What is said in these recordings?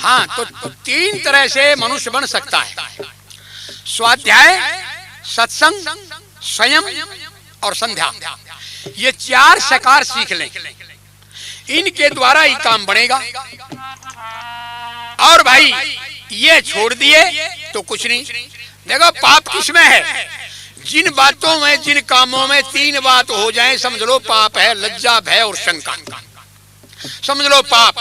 हाँ, तो तीन तरह से मनुष्य बन सकता है, स्वाध्याय, सत्संग, संयम और संध्या। ये चार सकार सीख लें, इनके द्वारा ही काम बनेगा। और भाई ये छोड़ दिए तो कुछ नहीं। देखो पाप किसमें है? जिन बातों में, जिन कामों में तीन बात हो जाए समझ लो पाप है, लज्जा, भय और शंका, समझ लो पाप।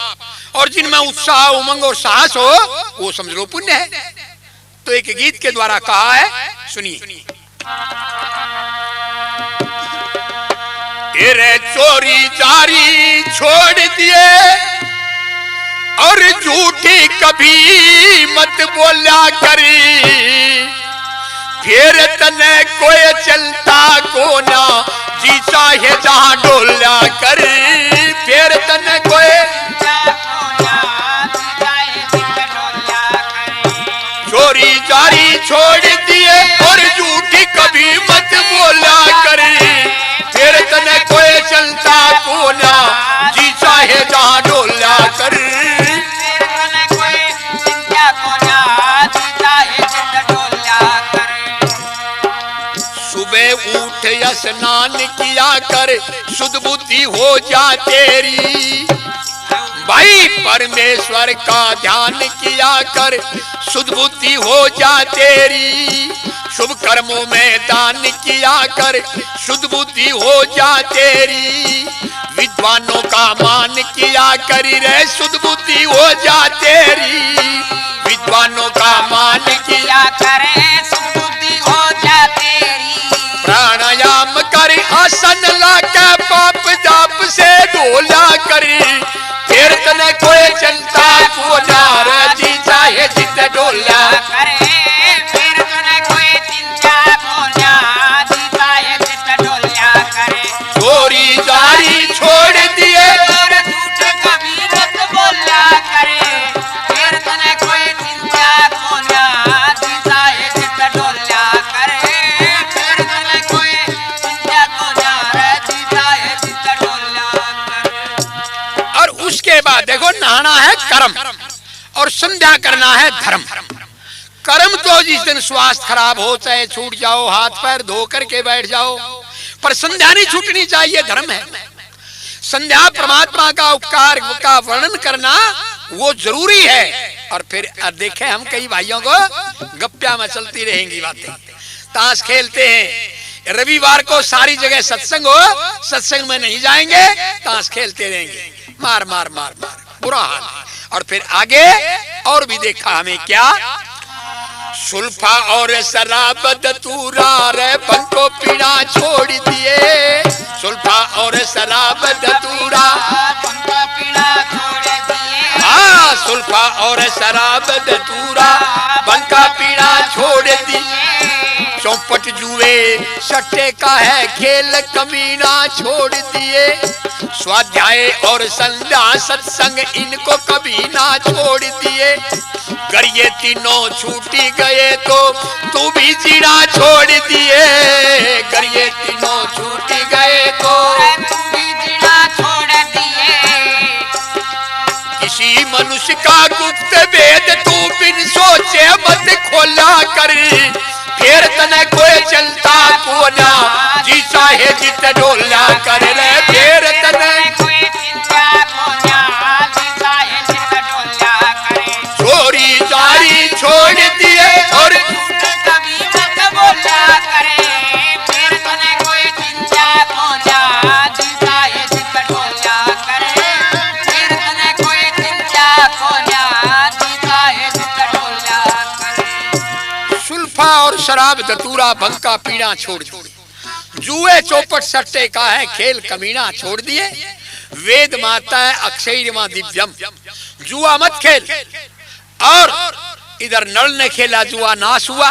और जिनमें उत्साह, उमंग और साहस हो वो समझ लो पुण्य है। तो एक गीत के द्वारा कहा है, सुनिए। तेरे चोरी जारी छोड़ दिए और झूठी कभी मत बोला करी, फिर तने कोई चलता को ना, जी चाहे जहां डोला करी, फिर तने कोई चोरी जारी छोड़ दिए और झूठी कभी मत बोला करी, फिर तने कोई चलता को ना, जी चाहे जहां डोला करी। सुबह उठ स्नान किया कर, शुद्ध बुद्धि हो जा तेरी, भाई परमेश्वर का ध्यान किया कर, शुद्ध बुद्धि हो जा तेरी, शुभ कर्मों में दान किया कर, शुद्ध बुद्धि हो जा तेरी, विद्वानों का मान किया करी रे, शुद्ध बुद्धि हो जा तेरी, विद्वानों का मान किया करे, शुद्ध बुद्धि हो जा तेरी, प्राणायाम कर आसन लाके पाप जाप से डोला करी, फिर तने कोई चलता को ना, जी चाहे जित डोला करे, फिर तने कोई चिंता को ना, जी चाहे जित डोला करे। चोरी जारी छोड़ दिए और झूठ कभी मत बोला करे, फिर तने कोई चिंता को ना, जी चाहे जित डोला करे, फिर तने कोई चिंता को ना, जी चाहे जित डोला करे। और उसके बाद देखो नहाना है कर्म और संध्या करना है धर्म। कर्म तो जिस दिन स्वास्थ्य खराब हो चाहे छूट जाओ, हाथ पैर धो करके बैठ जाओ, पर संध्या नहीं छूटनी चाहिए, धर्म है। संध्या परमात्मा का उपकार का वर्णन करना वो जरूरी है। और फिर देखें हम कई भाइयों को गप्पिया में चलती रहेंगी बातें, ताश खेलते हैं, रविवार को सारी जगह सत्संग हो, सत्संग में नहीं जाएंगे, ताश खेलते रहेंगे, मार मार मार मार, बुरा हाल। और फिर आगे और भी देखा हमें क्या, सुल्फा और शराब धतूरा रे बंको पीना छोड़ दिए, सुल्फा और शराब धतूरा बंको पीना छोड़ दिए, हाँ सुल्फा और शराब धतूरा बंका पीना छोड़ दिए, चौपट जुए सट्टे का है खेल कमीना छोड़ दिए, स्वाध्याय और संध्या सत्संग इनको कभी ना छोड़ दिए, अगर ये तीनों छूटी गए तो तू भी जीना छोड़ दिए, अगर ये तीनों छूटी गए तो तू भी जीना छोड़ दिए, किसी मनुष्य का गुप्त वेद तू बिन सोचे मत खोला कर, फिर तने कोई चलता को ना, जी चाहे जित डोला कर ले, फिर तने कोई चिंता को ना, जी चाहे जित डोला करे। चोरी जारी छोड़ दिए और झूठ कभी मत बोला करे, फिर तने कोई चिंता को ना, जी चाहे जित डोला करे, फिर तने कोई चिंता को ना, जी चाहे जित डोला करे। सुल्फा और शराब धतूरा भंका पीना छोड़ दिए, जुए चौपट सट्टे का है खेल कमीना छोड़ दिए, वेद माता है अक्षय मां दिव्यम, जुआ मत खेल। और इधर नल ने खेला जुआ नाश हुआ,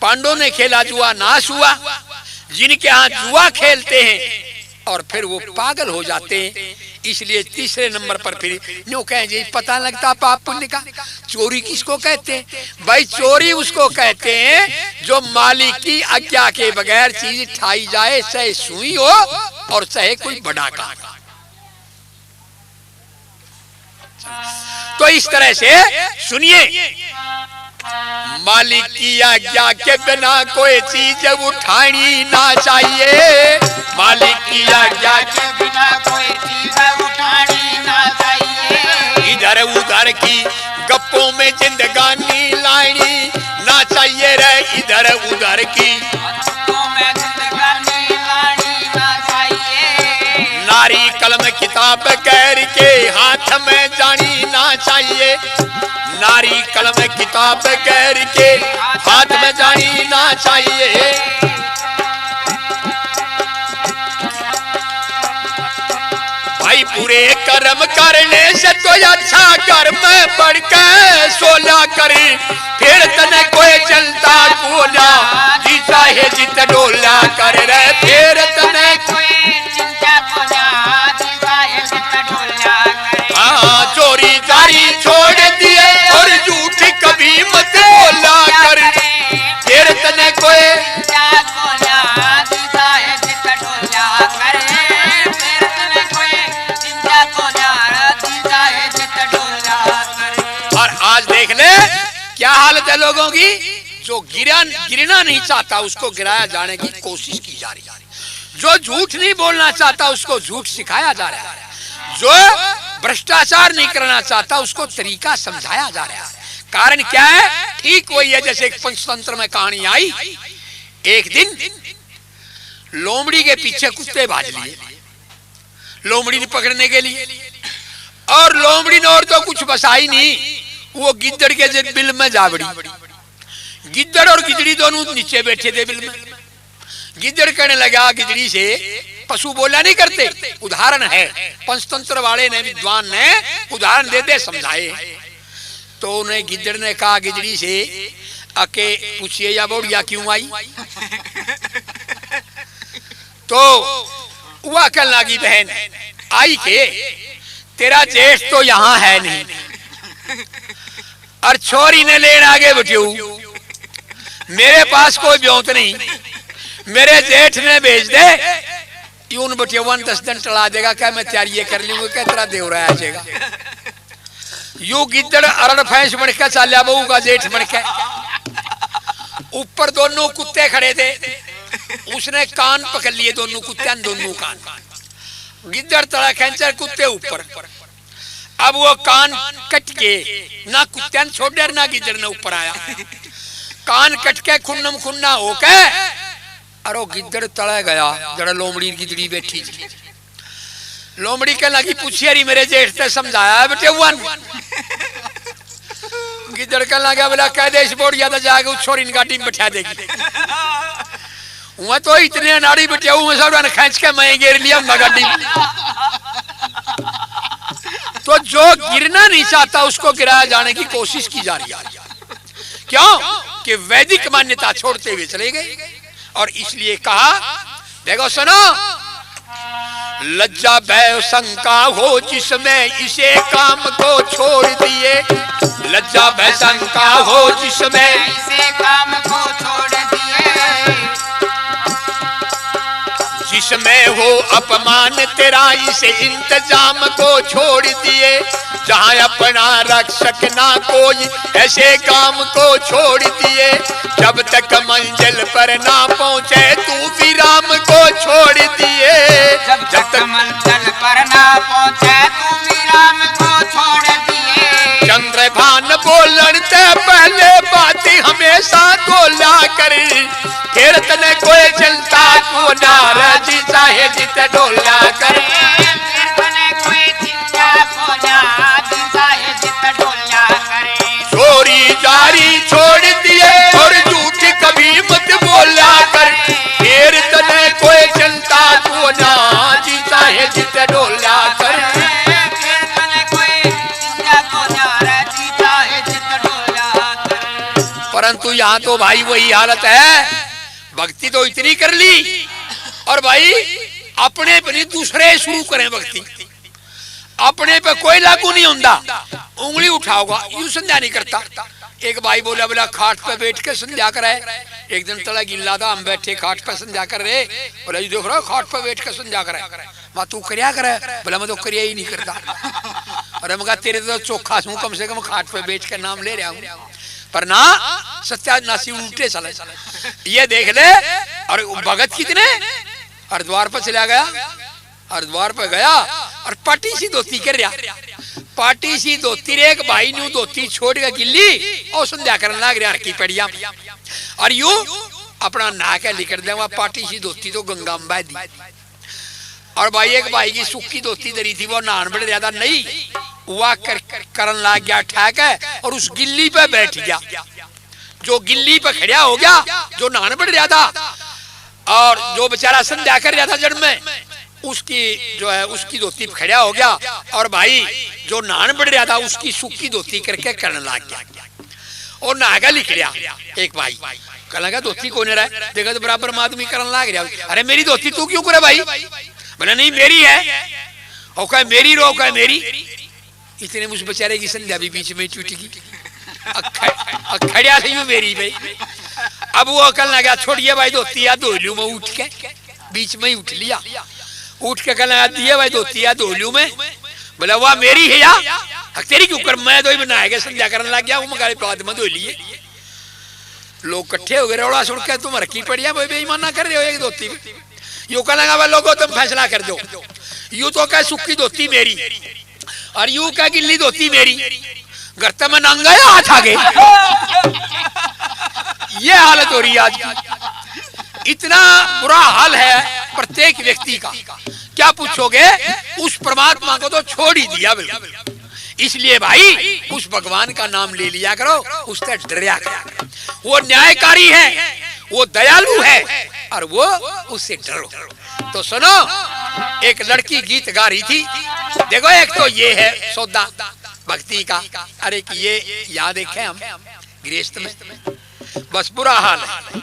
पांडवों ने खेला जुआ नाश हुआ, जिनके यहाँ जुआ खेलते हैं और फिर वो पागल हो जाते हैं। इसलिए तीसरे नंबर पर फिर न्यों कहें जी पता लगता पाप पुण्य का। चोरी किसको कहते हैं भाई? चोरी उसको कहते हैं जो मालिक की आज्ञा के बगैर चीज ठाई जाए, चाहे सुई हो और चाहे कोई बड़ा काम। तो इस तरह से सुनिए, मालिक की आज्ञा के बिना कोई चीज उठानी ना चाहिए। मालिक की आज्ञा के बिना कोई चीज उठानी ना चाहिए। इधर उधर की गप्पों में जिंदगानी लानी ना चाहिए रे। इधर उधर की गप्पों में जिंदगानी लानी ना चाहिए। नारी कलम किताब गैर के हाथ में जानी ना चाहिए। नारी कलम किताब गैर के हाथ में जानी ना चाहिए। भाई पूरे कर्म करने से तो अच्छा घर में बढ़ के सोला करे। फिर तने कोई चलता कोला जी चाहे जित डोला कर रे। फिर तने कोई चिंता कोला जी चाहे जित डोला करे। हाँ चोरी जारी छोड़ दिए और झूठ कभी मत बोला कर। फिर तने कोई चिंता कोला जी चाहे जित डोला करे। फिर तने कोई चिंता कोला जी चाहे जित डोला करे। और आज देख ले क्या हालत है लोगों की। जो गिरना नहीं चाहता उसको गिराया जाने की कोशिश की जा रही है। जो झूठ नहीं बोलना चाहता उसको झूठ सिखाया जा रहा है। जो भ्रष्टाचार नहीं करना चाहता उसको तरीका समझाया जा रहा है। कारण क्या है? ठीक वही है जैसे एक पंचतंत्र में कहानी आई। एक दिन लोमड़ी के पीछे कुत्ते भाज लिए लोमड़ी ने पकड़ने के लिए। और लोमड़ी ने और तो कुछ बसा ही नहीं, वो गिद्दड़ के बिल में जा बड़ी। गिद्दड़ और गिदड़ी दोनों नीचे बैठे थे बिल में। गिद्दड़ कहने लगा गिदड़ी से, पशु बोला नहीं करते, उदाहरण है पंचतंत्र वाले ने विद्वान ने उदाहरण दे दे समझाए। तो उन्हें गिद्दड़ ने कहा गिदड़ी से, आके पूछिए या बोड़िया क्यों आई। तो वह कहने लगी बहन आई के तेरा जेठ तो यहाँ है नहीं और छोरी ने लेन आगे बटियो। मेरे पास कोई ब्योत नहीं, मेरे जेठ ने भेज दे। यून बटियवन 10 दिन टला देगा क्या मैं तैयारी कर लूंगा क्या तेरा देव रहा जाएगा। यू गिद्दड़ अरड़ भैंस बन के चालिया बहू का जेठ बन के। ऊपर दोनों कुत्ते खड़े थे, उसने कान पकड़ लिए दोनों कुत्ते दोनों कान। गिद्दड़ तड़ा खेचर कुत्ते ऊपर। अब वो कान कट के ना कुत्ते छोड़ ना गिद्दड़ ने ऊपर आया। कान कट के खुन्नम खुन्ना होके और वो गिद्दड़ तड़ा गया जरा लोमड़ी गिदड़ी बैठी। लोमड़ी के लगी पूछिए रही मेरे जेठ से समझाया बेटे वन। गिद्दड़ के लगा बोला कह दे इस बोड़िया तो जाके उस छोरी गाड़ी में बैठा देगी। वह तो इतने नाड़ी बैठे हुए सब खींच के मैं गिर लिया गाड़ी। तो जो गिरना नहीं चाहता उसको गिराया जाने की कोशिश की जा रही है। क्यों कि वैदिक मान्यता छोड़ते हुए चले गए। और इसलिए कहा देखो सुनो, लज्जा भय शंका हो जिसमें इसे काम को छोड़ दिए। लज्जा भय शंका हो जिसमें इसे काम को छोड़ दिए। जिसमें हो अपमान तेरा इसे इंतजाम को छोड़ दिए। जहाँ अपना रक्षक ना कोई ऐसे काम को छोड़ दिए। जब तक मंजिल पर ना पहुँचे तू विराम को छोड़ दिए। जब तक मंजिल पर ना पहुँचे तू विराम को छोड़ दिए। चंद्रभान बोलन ते पहले बात हमेशा गोला कर। फिर तने कोई चलता को नाराजी चाहे जित डोला कर। फिर तने कोई चिंता को नाराजी चाहे जित डोला करे। चोरी जारी छोड़ दिए और झूठ कभी मत बोला कर। फिर तने कोई चलता को नाराजी चाहे जित डोला कर। फिर तने कोई चिंता को नाराजी चाहे जित डोला करे। परंतु यहाँ तो भाई वही हालत है। भक्ति तो इतनी कर ली और भाई अपने पे नहीं दूसरे शुरू करें भक्ति। अपने पे कोई लागू नहीं होता। उंगली उठाओगा यूं संध्या नहीं करता। एक भाई बोला बोला खाट पे बैठ के संध्या करे। एक दिन तला गिल्ला था हम बैठे खाट पे संध्या कर रहे। बोला जी देख रहा खाट पे बैठ के संध्या करे। माँ तू करया करे। बोला मैं तो करया ही नहीं करता। अरे मगर तेरे तो चोखा हूँ, कम से कम खाट पे बैठ के नाम ले रहा हूँ, पर ना सत्यानाशी उल्टे चले। ये देख ले। और भगत कितने, और द्वार पर चला गया, और द्वार पर गया और पाटी सी धोती कर रहा, पाटी सी धोती रे, एक भाई न्यू धोती छोड़ के गिल्ली और संध्या करने लग रहा की पड़िया, और यू अपना ना के लिख देगा पाटी सी धोती तो गंगा में बह दी। और भाई एक भाई की सूखी धोती दरी थी, वो नहान बढ़ रहा था, नहीं हुआ करन लग गया ठहक है, और उस गिल्ली पे बैठ गया, जो गिल्ली पे खड़ा हो गया, जो नहान बढ़ रहा था, और जो बेचारा संध्या कर रहा था जड़ में, उसकी जो है उसकी धोती खड़ा हो गया, और भाई जो नहान बढ़ रहा था उसकी सूखी धोती करके करने लग गया, और नहागा लिख रहा। एक भाई कहने लगा धोती कौन रहा है, देखा तो बराबर में आदमी करने लग रहा, अरे मेरी धोती तू क्यों करे भाई, बोला नहीं मेरी है, और कहे मेरी रो, कहे मेरी। इतने उस बेचारे की संध्या भी बीच में टूट गई, खड़िया थी मेरी भाई। अब वो कहने लगा छोड़िए भाई धोती या धो लूं मैं, उठ के बीच में ही उठ लिया, उठ के कहने लगा दिए भाई धोती या धो लूं मैं, बोला वाह मेरी है या तेरी क्यों कर, मैं तो ही बनाएगा संध्या करने लग गया, वो मगाले बाद में धो लिए। लोग इकट्ठे हो गए, रौला सुन के तुम रखी पड़िया भाई बेईमाना कर रहे हो एक धोती में। यू कहने लगा लोगों तुम फैसला कर दो, यू तो कह सूखी धोती मेरी, और यू कह गिल्ली धोती मेरी, गर्त में नंगा हाथ आ गए। ये हालत हो रही है आज की, इतना बुरा हाल है प्रत्येक व्यक्ति का। क्या पूछोगे, उस परमात्मा को तो छोड़ ही दिया बिल्कुल। इसलिए भाई उस भगवान का नाम ले लिया करो, उससे डरा करो, वो न्यायकारी है, वो दयालु है, और वो उससे डरो। तो सुनो, एक लड़की गीत गा रही थी, देखो एक तो ये है सौदा भक्ति का, अरे कि ये याद देखे हम गृहस्थ में, बस बुरा हाल है।